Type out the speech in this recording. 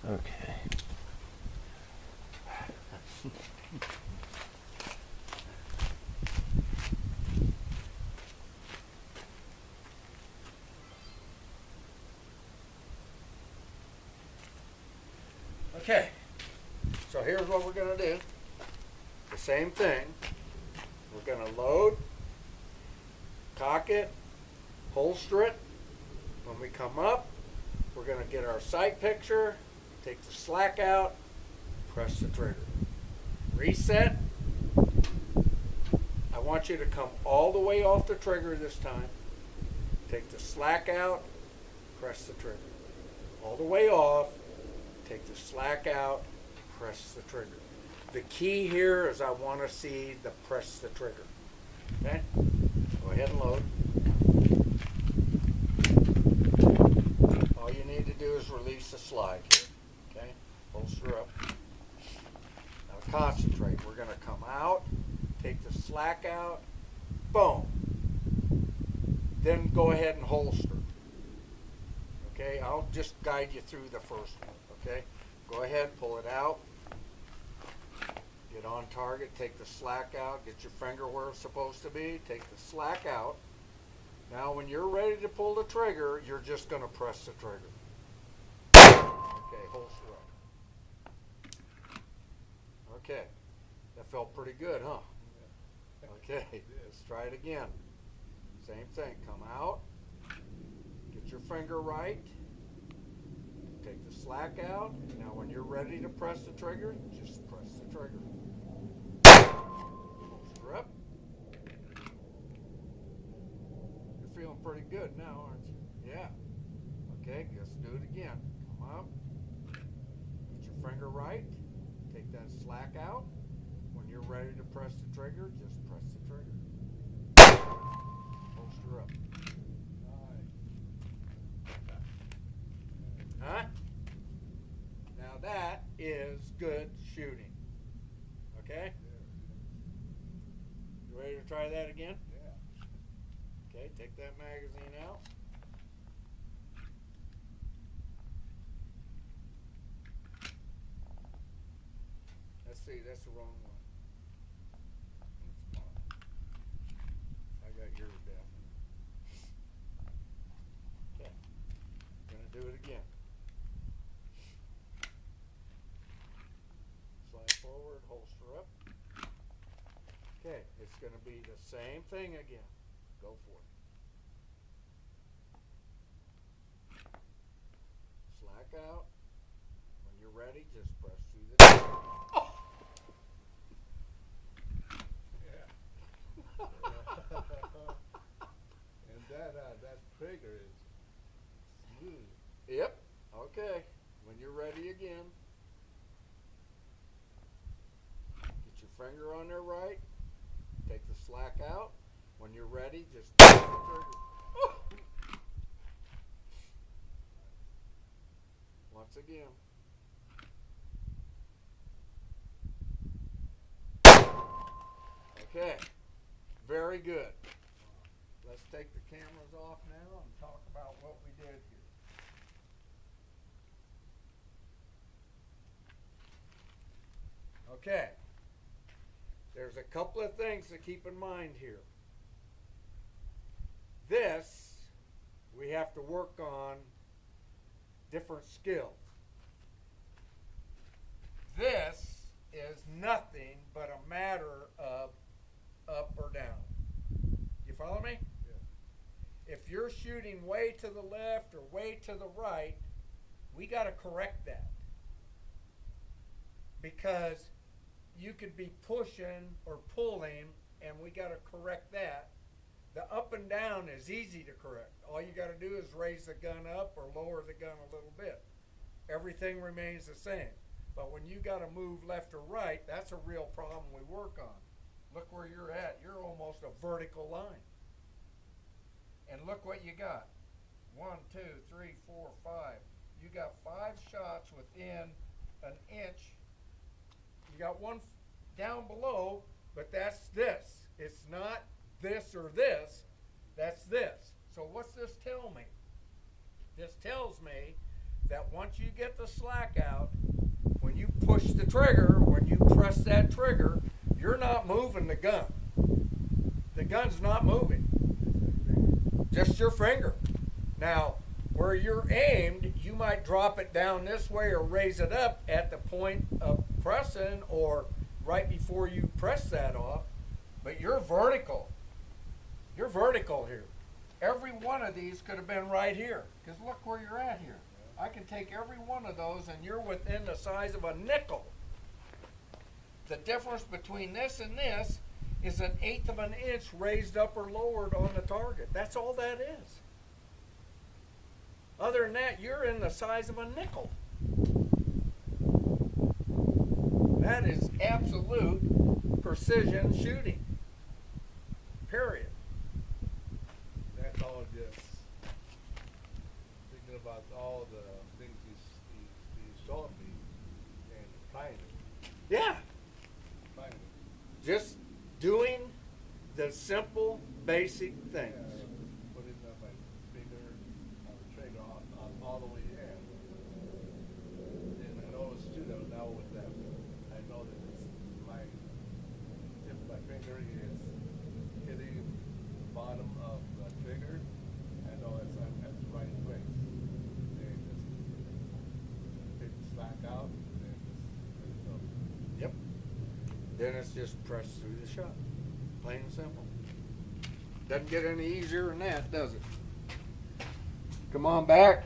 Okay. Okay, so here's what we're going to do. The same thing. We're going to load, cock it, holster it. When we come up, we're going to get our sight picture, take the slack out, press the trigger. Reset. I want you to come all the way off the trigger this time. Take the slack out, press the trigger. All the way off, take the slack out, press the trigger. The key here is I want to see the press the trigger. Okay? Go ahead and load. All you need to do is release the slide here. Okay? Holster up. Now concentrate. We're going to come out, take the slack out, boom. Then go ahead and holster. Okay? I'll just guide you through the first one. Okay? Go ahead, pull it out. Get on target, take the slack out, get your finger where it's supposed to be, take the slack out. Now when you're ready to pull the trigger, you're just going to press the trigger. Okay, holster up. Okay, that felt pretty good, huh? Okay, let's try it again. Same thing, come out, get your finger right, take the slack out. Now when you're ready to press the trigger, just press the trigger. Holster up. You're feeling pretty good now, aren't you? Yeah. Okay, let's do it again. Come up. Get your finger right. Take that slack out. When you're ready to press the trigger, just press the trigger. Holster up. Huh? Now that is good shooting. Okay? You ready to try that again? Yeah. Okay, take that magazine out. Let's see, that's the wrong one. That's mine. I got yours down. Okay, gonna do it again. Slide forward, holster up. Okay, it's going to be the same thing again. Go for it. Slack out. When you're ready, just press through the trigger. Oh! Yeah. And that trigger is smooth. Yep. Okay. When you're ready again, get your finger on there right. Take the slack out. When you're ready, just press the trigger. Oh! Once again. Okay. Very good. Let's take the cameras off now and talk about what we did here. Okay. There's a couple of things to keep in mind here. This, we have to work on different skills. This is nothing but a matter of up or down. You follow me? Yeah. If you're shooting way to the left or way to the right, we got to correct that. Because you could be pushing or pulling, and we got to correct that. The up and down is easy to correct. All you got to do is raise the gun up or lower the gun a little bit. Everything remains the same. But when you got to move left or right, that's a real problem we work on. Look where you're at. You're almost a vertical line. And look what you got. 1, 2, 3, 4, 5. You got 5 shots within an inch. You got one down below, but that's this. It's not this or this. That's this. So what's this tell me? This tells me that once you get the slack out, when you push the trigger, when you press that trigger, you're not moving the gun. The gun's not moving. Just your finger. Now, where you're aimed, you might drop it down this way or raise it up at the point of pressing or right before you press that off, but you're vertical. You're vertical here. Every one of these could have been right here, because look where you're at here. I can take every one of those and you're within the size of a nickel. The difference between this and this is 1/8 of an inch raised up or lowered on the target. That's all that is. Other than that, you're in the size of a nickel. That is absolute precision shooting. Period. That's all just thinking about all the things he showed me and applying it. Yeah. Applying it. Just doing the simple, basic things. Yeah, putting my finger on the trigger on all the way in. And I noticed too that now with that, I know that it's my tip of my finger is hitting the bottom of the trigger. I know that's the right place. And just take the slack out and just let it go. Yep. Then it's just press through the shot. Plain and simple. Doesn't get any easier than that, does it? Come on back.